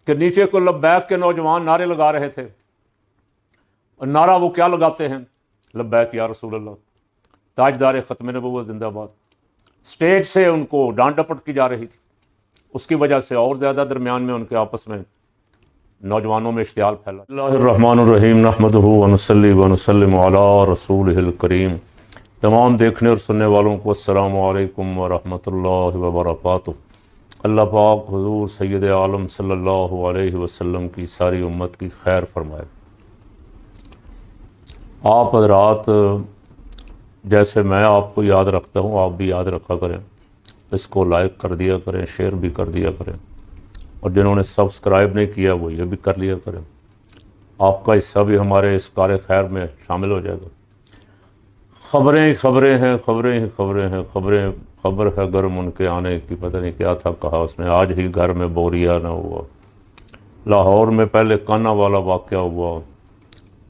کہ نیچے کو لبیک کے نوجوان نعرے لگا رہے تھے، اور نعرہ وہ کیا لگاتے ہیں؟ لبیک یا رسول اللہ، تاجدار ختم نبوت زندہ باد۔ سٹیج سے ان کو ڈانٹ ڈپٹ کی جا رہی تھی، اس کی وجہ سے اور زیادہ درمیان میں ان کے آپس میں نوجوانوں میں اشتعال پھیلا۔ اللہ الرحمن الرحیم، نحمدہ ونصلی ونسلم علی رسولہ الکریم۔ تمام دیکھنے اور سننے والوں کو السلام علیکم ورحمۃ اللہ وبرکاتہ۔ اللہ پاک حضور سید عالم صلی اللہ علیہ وسلم کی ساری امت کی خیر فرمائے۔ آپ حضرات جیسے میں آپ کو یاد رکھتا ہوں، آپ بھی یاد رکھا کریں، اس کو لائک کر دیا کریں، شیئر بھی کر دیا کریں، اور جنہوں نے سبسکرائب نہیں کیا وہ یہ بھی کر لیا کریں۔ آپ کا حصہ بھی ہمارے اس کار خیر میں شامل ہو جائے گا۔ خبریں ہی خبریں ہیں، خبریں ہی خبریں ہیں، خبر ہے گرم ان کے آنے کی، پتہ نہیں کیا تھا کہا اس نے، آج ہی گھر میں بوریا نہ ہوا۔ لاہور میں پہلے کانا والا واقعہ ہوا،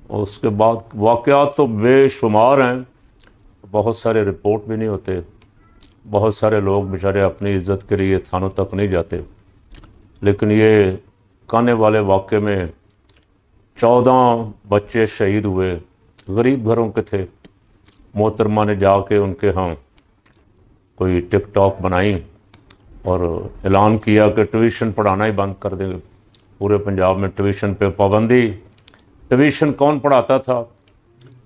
اور اس کے بعد واقعات تو بے شمار ہیں، بہت سارے رپورٹ بھی نہیں ہوتے، بہت سارے لوگ بیچارے اپنی عزت کے لیے تھانوں تک نہیں جاتے، لیکن یہ کانے والے واقعے میں 14 بچے شہید ہوئے، غریب گھروں کے تھے۔ محترمہ نے جا کے ان کے ہاں کوئی ٹک ٹاک بنائی اور اعلان کیا کہ ٹیوشن پڑھانا ہی بند کر دیں گے، پورے پنجاب میں ٹیوشن پہ پابندی۔ ٹیوشن کون پڑھاتا تھا؟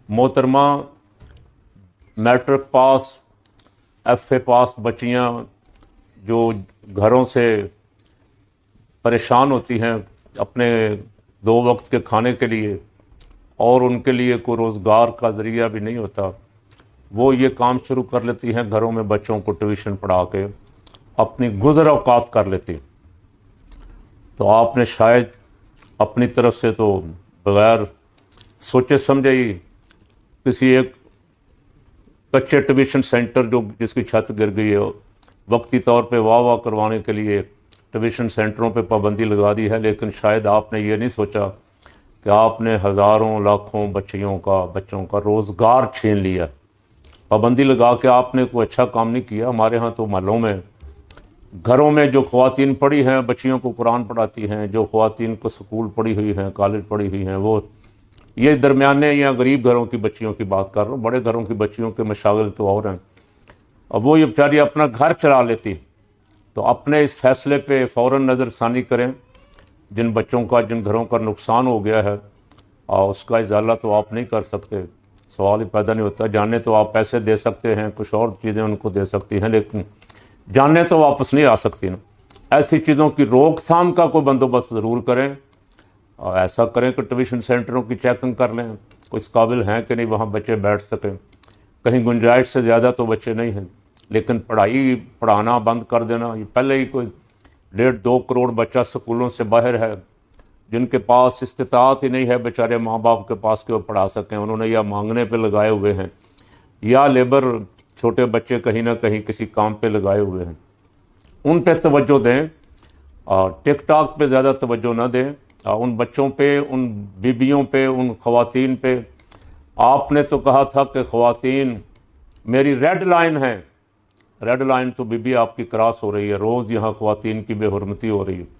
محترمہ میٹرک پاس، ایف اے پاس بچیاں جو گھروں سے پریشان ہوتی ہیں اپنے 2 وقت کے کھانے کے لیے، اور ان کے لیے کوئی روزگار کا ذریعہ بھی نہیں ہوتا، وہ یہ کام شروع کر لیتی ہیں، گھروں میں بچوں کو ٹیوشن پڑھا کے اپنی گزر اوقات کر لیتی۔ تو آپ نے شاید اپنی طرف سے تو بغیر سوچے سمجھے ہی کسی ایک کچے ٹیوشن سینٹر جس کی چھت گر گئی ہے، وقتی طور پہ واہ کروانے کے لیے ٹیوشن سینٹروں پہ پابندی لگا دی ہے، لیکن شاید آپ نے یہ نہیں سوچا کہ آپ نے ہزاروں لاکھوں بچوں کا روزگار چھین لیا۔ پابندی لگا کے آپ نے کوئی اچھا کام نہیں کیا۔ ہمارے ہاں تو محلوں میں، گھروں میں جو خواتین پڑھی ہیں، بچیوں کو قرآن پڑھاتی ہیں، جو خواتین کو سکول پڑھی ہوئی ہیں، کالج پڑھی ہوئی ہیں، وہ یہ درمیانے یا غریب گھروں کی بچیوں کی بات کر رہا ہوں، بڑے گھروں کی بچیوں کے مشاغل تو اور ہیں، اب وہ یہ بیچاری اپنا گھر چلا لیتی۔ تو اپنے اس فیصلے پہ فوراً نظر ثانی کریں، جن بچوں کا، جن گھروں کا نقصان ہو گیا ہے، اور اس کا ازالہ تو آپ نہیں کر سکتے، سوال ہی پیدا نہیں ہوتا۔ جانے تو آپ پیسے دے سکتے ہیں، کچھ اور چیزیں ان کو دے سکتی ہیں، لیکن جانے تو واپس نہیں آ سکتی نا۔ ایسی چیزوں کی روک تھام کا کوئی بندوبست ضرور کریں، اور ایسا کریں کہ ٹیوشن سینٹروں کی چیکنگ کر لیں، کچھ قابل ہیں کہ نہیں وہاں بچے بیٹھ سکیں، کہیں گنجائش سے زیادہ تو بچے نہیں ہیں، لیکن پڑھانا بند کر دینا، یہ پہلے ہی کوئی 1.5-2 کروڑ بچہ سکولوں سے باہر ہے، جن کے پاس استطاعت ہی نہیں ہے بیچارے ماں باپ کے پاس کہ وہ پڑھا سکیں، انہوں نے یا مانگنے پہ لگائے ہوئے ہیں، یا لیبر، چھوٹے بچے کہیں نہ کہیں کسی کام پہ لگائے ہوئے ہیں۔ ان پہ توجہ دیں، اور ٹک ٹاک پہ زیادہ توجہ نہ دیں، اور ان بچوں پہ، ان بیبیوں پہ، ان خواتین پہ۔ آپ نے تو کہا تھا کہ خواتین میری ریڈ لائن ہے، ریڈ لائن تو بی آپ کی کراس ہو رہی ہے، روز یہاں خواتین کی بے حرمتی ہو رہی ہے۔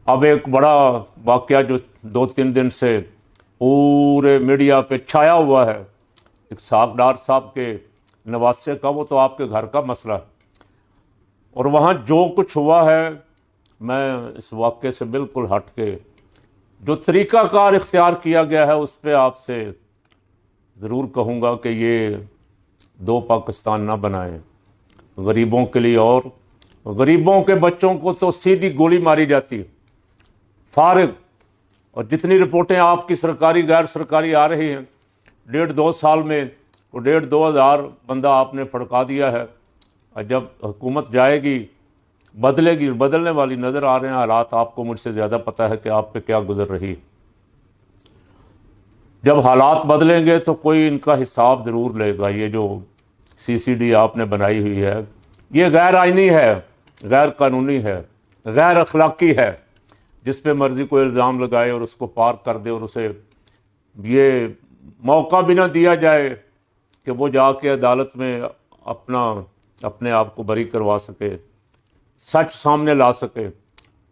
اب ایک بڑا واقعہ جو 2-3 دن سے پورے میڈیا پہ چھایا ہوا ہے، اسحاق ڈار صاحب کے نواسے کا، وہ تو آپ کے گھر کا مسئلہ ہے، اور وہاں جو کچھ ہوا ہے، میں اس واقعے سے بالکل ہٹ کے جو طریقہ کار اختیار کیا گیا ہے اس پہ آپ سے ضرور کہوں گا کہ یہ 2 پاکستان نہ بنائیں، غریبوں کے لیے، اور غریبوں کے بچوں کو تو سیدھی گولی ماری جاتی ہے، فارغ۔ اور جتنی رپورٹیں آپ کی سرکاری غیر سرکاری آ رہی ہیں، 1.5-2 سال میں 1,500-2 ہزار بندہ آپ نے پھڑکا دیا ہے، اور جب حکومت جائے گی بدلے گی، بدلنے والی نظر آ رہے ہیں حالات، آپ کو مجھ سے زیادہ پتہ ہے کہ آپ پہ کیا گزر رہی۔ جب حالات بدلیں گے تو کوئی ان کا حساب ضرور لے گا۔ یہ جو CCD آپ نے بنائی ہوئی ہے، یہ غیر آئینی ہے، غیر قانونی ہے، غیر اخلاقی ہے، جس پہ مرضی کوئی الزام لگائے اور اس کو پار کر دے، اور اسے یہ موقع بھی نہ دیا جائے کہ وہ جا کے عدالت میں اپنے آپ کو بری کروا سکے، سچ سامنے لا سکے۔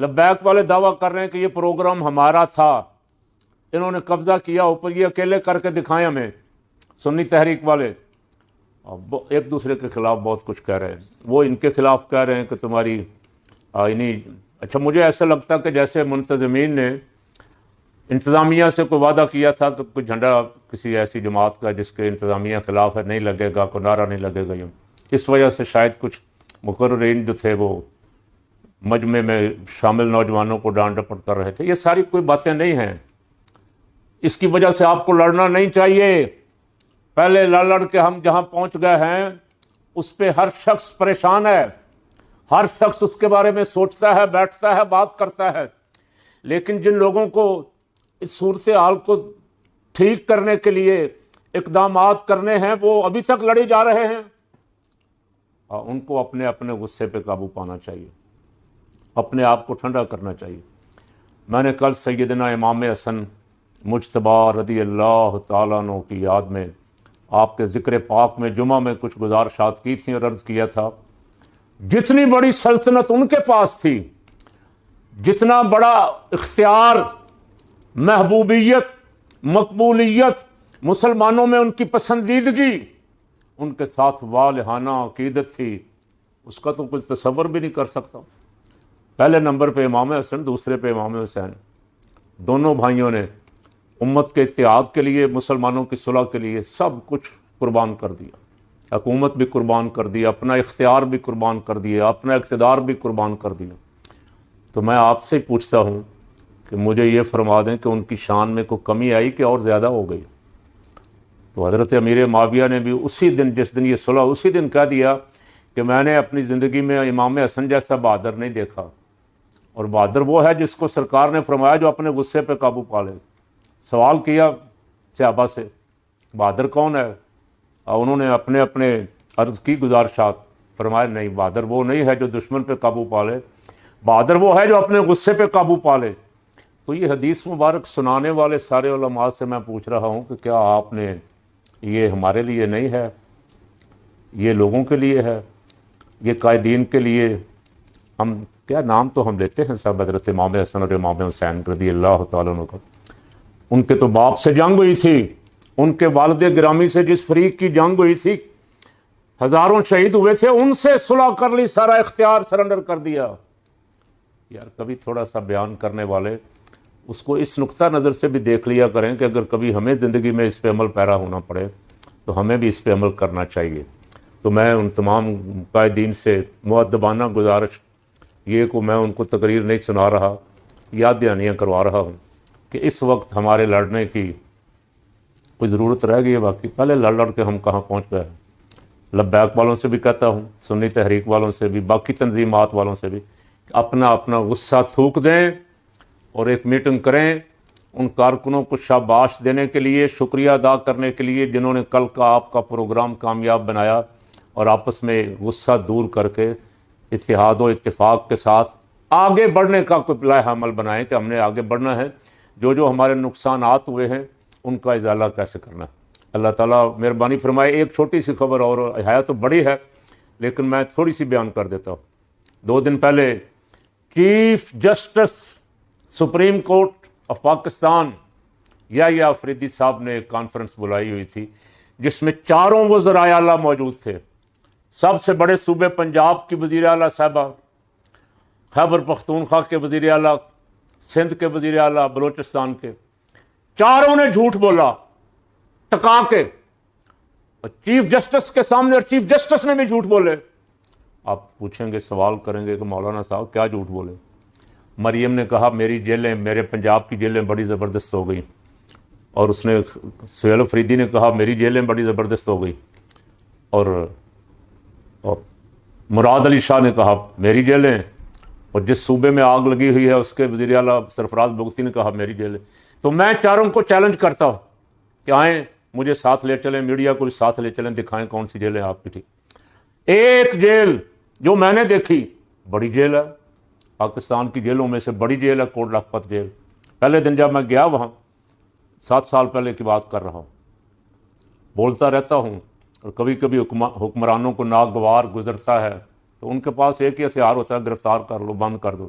لبیک والے دعویٰ کر رہے ہیں کہ یہ پروگرام ہمارا تھا، انہوں نے قبضہ کیا اوپر، یہ اکیلے کر کے دکھائیں ہمیں، سنی تحریک والے ایک دوسرے کے خلاف بہت کچھ کہہ رہے ہیں۔ وہ ان کے خلاف کہہ رہے ہیں کہ تمہاری اچھا مجھے ایسا لگتا کہ جیسے منتظمین نے انتظامیہ سے کوئی وعدہ کیا تھا کہ کوئی جھنڈا کسی ایسی جماعت کا جس کے انتظامیہ خلاف ہے نہیں لگے گا، کوئی نعرہ نہیں لگے گا، اس وجہ سے شاید کچھ مقررین جو تھے وہ مجمع میں شامل نوجوانوں کو ڈانٹ ڈپٹ کر رہے تھے۔ یہ ساری کوئی باتیں نہیں ہیں، اس کی وجہ سے آپ کو لڑنا نہیں چاہیے۔ پہلے لڑ لڑ کے ہم جہاں پہنچ گئے ہیں اس پہ ہر شخص پریشان ہے، ہر شخص اس کے بارے میں سوچتا ہے، بیٹھتا ہے، بات کرتا ہے، لیکن جن لوگوں کو اس صورتحال کو ٹھیک کرنے کے لیے اقدامات کرنے ہیں وہ ابھی تک لڑے جا رہے ہیں۔ ان کو اپنے اپنے غصے پہ قابو پانا چاہیے، اپنے آپ کو ٹھنڈا کرنا چاہیے۔ میں نے کل سیدنا امام حسن مجتبی رضی اللہ تعالیٰ عنہ کی یاد میں آپ کے ذکر پاک میں جمعہ میں کچھ گزارشات کی تھیں اور عرض کیا تھا، جتنی بڑی سلطنت ان کے پاس تھی، جتنا بڑا اختیار، محبوبیت، مقبولیت، مسلمانوں میں ان کی پسندیدگی، ان کے ساتھ والہانہ عقیدت تھی، اس کا تو کوئی تصور بھی نہیں کر سکتا۔ پہلے نمبر پہ امام حسن، دوسرے پہ امام حسین، دونوں بھائیوں نے امت کے اتحاد کے لیے، مسلمانوں کی صلح کے لیے سب کچھ قربان کر دیا، حکومت بھی قربان کر دیا، اپنا اختیار بھی قربان کر دیا، اپنا اقتدار بھی قربان کر دیا۔ تو میں آپ سے پوچھتا ہوں کہ مجھے یہ فرما دیں کہ ان کی شان میں کوئی کمی آئی کہ اور زیادہ ہو گئی؟ تو حضرت امیر معاویہ نے بھی اسی دن، جس دن یہ صلح، اسی دن کہہ دیا کہ میں نے اپنی زندگی میں امام حسن جیسا بہادر نہیں دیکھا، اور بہادر وہ ہے جس کو سرکار نے فرمایا جو اپنے غصے پہ قابو پا لے۔ سوال کیا صحابہ سے بہادر کون ہے، اور انہوں نے اپنے اپنے عرض کی گزارشات، فرمایا نہیں، بہادر وہ نہیں ہے جو دشمن پہ قابو پا لے، بہادر وہ ہے جو اپنے غصے پہ قابو پا لے۔ تو یہ حدیث مبارک سنانے والے سارے علماء سے میں پوچھ رہا ہوں کہ کیا آپ نے، یہ ہمارے لیے نہیں ہے، یہ لوگوں کے لیے ہے، یہ قائدین کے لیے، ہم کیا نام تو ہم لیتے ہیں سب حضرت امام حسن اور امام حسین رضی اللہ تعالیٰ عنہ کا، ان کے تو باپ سے جنگ ہوئی تھی، ان کے والد گرامی سے جس فریق کی جنگ ہوئی تھی، ہزاروں شہید ہوئے تھے، ان سے صلح کر لی، سارا اختیار سرنڈر کر دیا۔ یار کبھی تھوڑا سا بیان کرنے والے اس کو اس نقطہ نظر سے بھی دیکھ لیا کریں کہ اگر کبھی ہمیں زندگی میں اس پہ عمل پیرا ہونا پڑے تو ہمیں بھی اس پہ عمل کرنا چاہیے۔ تو میں ان تمام قائدین سے مؤدبانہ گزارش یہ کو میں ان کو تقریر نہیں سنا رہا، یاد دہانیاں کروا رہا ہوں کہ اس وقت ہمارے لڑنے کی کوئی ضرورت رہ گئی ہے؟ باقی پہلے لڑ لڑ کے ہم کہاں پہنچ گئے ہیں۔ لبیک والوں سے بھی کہتا ہوں، سنی تحریک والوں سے بھی، باقی تنظیمات والوں سے بھی، اپنا اپنا غصہ تھوک دیں اور ایک میٹنگ کریں، ان کارکنوں کو شاباش دینے کے لیے، شکریہ ادا کرنے کے لیے جنہوں نے کل کا آپ کا پروگرام کامیاب بنایا، اور آپس میں غصہ دور کر کے اتحاد و اتفاق کے ساتھ آگے بڑھنے کا کوئی لائحہ عمل بنائیں کہ ہم نے آگے بڑھنا ہے، جو ہمارے نقصانات ہوئے ہیں ان کا ازالہ کیسے کرنا ہے۔ اللہ تعالیٰ مہربانی فرمائے۔ ایک چھوٹی سی خبر اور ہے تو بڑی ہے لیکن میں تھوڑی سی بیان کر دیتا ہوں۔ 2 دن پہلے chief justice supreme court of Pakistan Yahya Afridi صاحب نے ایک کانفرنس بلائی ہوئی تھی جس میں 4 وزرائے اعلیٰ موجود تھے۔ سب سے بڑے صوبے پنجاب کی وزیر اعلیٰ صاحبہ، خیبر پختونخوا کے وزیر اعلیٰ، سندھ کے وزیر اعلیٰ، بلوچستان کے، 4 نے جھوٹ بولا ٹکا کے، اور چیف جسٹس کے سامنے، اور چیف جسٹس نے بھی جھوٹ بولے۔ آپ پوچھیں گے، سوال کریں گے کہ مولانا صاحب کیا جھوٹ بولے؟ مریم نے کہا میری جیلیں، میرے پنجاب کی جیلیں بڑی زبردست ہو گئی، اور اس نے سہیل افریدی نے کہا میری جیلیں بڑی زبردست ہو گئی، اور مراد علی شاہ نے کہا میری جیلیں، اور جس صوبے میں آگ لگی ہوئی ہے اس کے وزیر اعلیٰ سرفراز بگتی نے کہا میری جیلیں۔ تو میں 4 کو چیلنج کرتا ہوں کہ آئیں مجھے ساتھ لے چلیں، میڈیا کو ساتھ لے چلیں، دکھائیں کون سی جیلیں آپ کی ٹھیک۔ ایک جیل جو میں نے دیکھی، بڑی جیل ہے، پاکستان کی جیلوں میں سے بڑی جیل ہے کوٹ لکھپت جیل۔ پہلے دن جب میں گیا وہاں، 7 سال پہلے کی بات کر رہا ہوں، بولتا رہتا ہوں، اور کبھی کبھی حکمرانوں کو ناگوار گزرتا ہے تو ان کے پاس ایک ہی ہتھیار ہوتا ہے، گرفتار کر لو، بند کر دو۔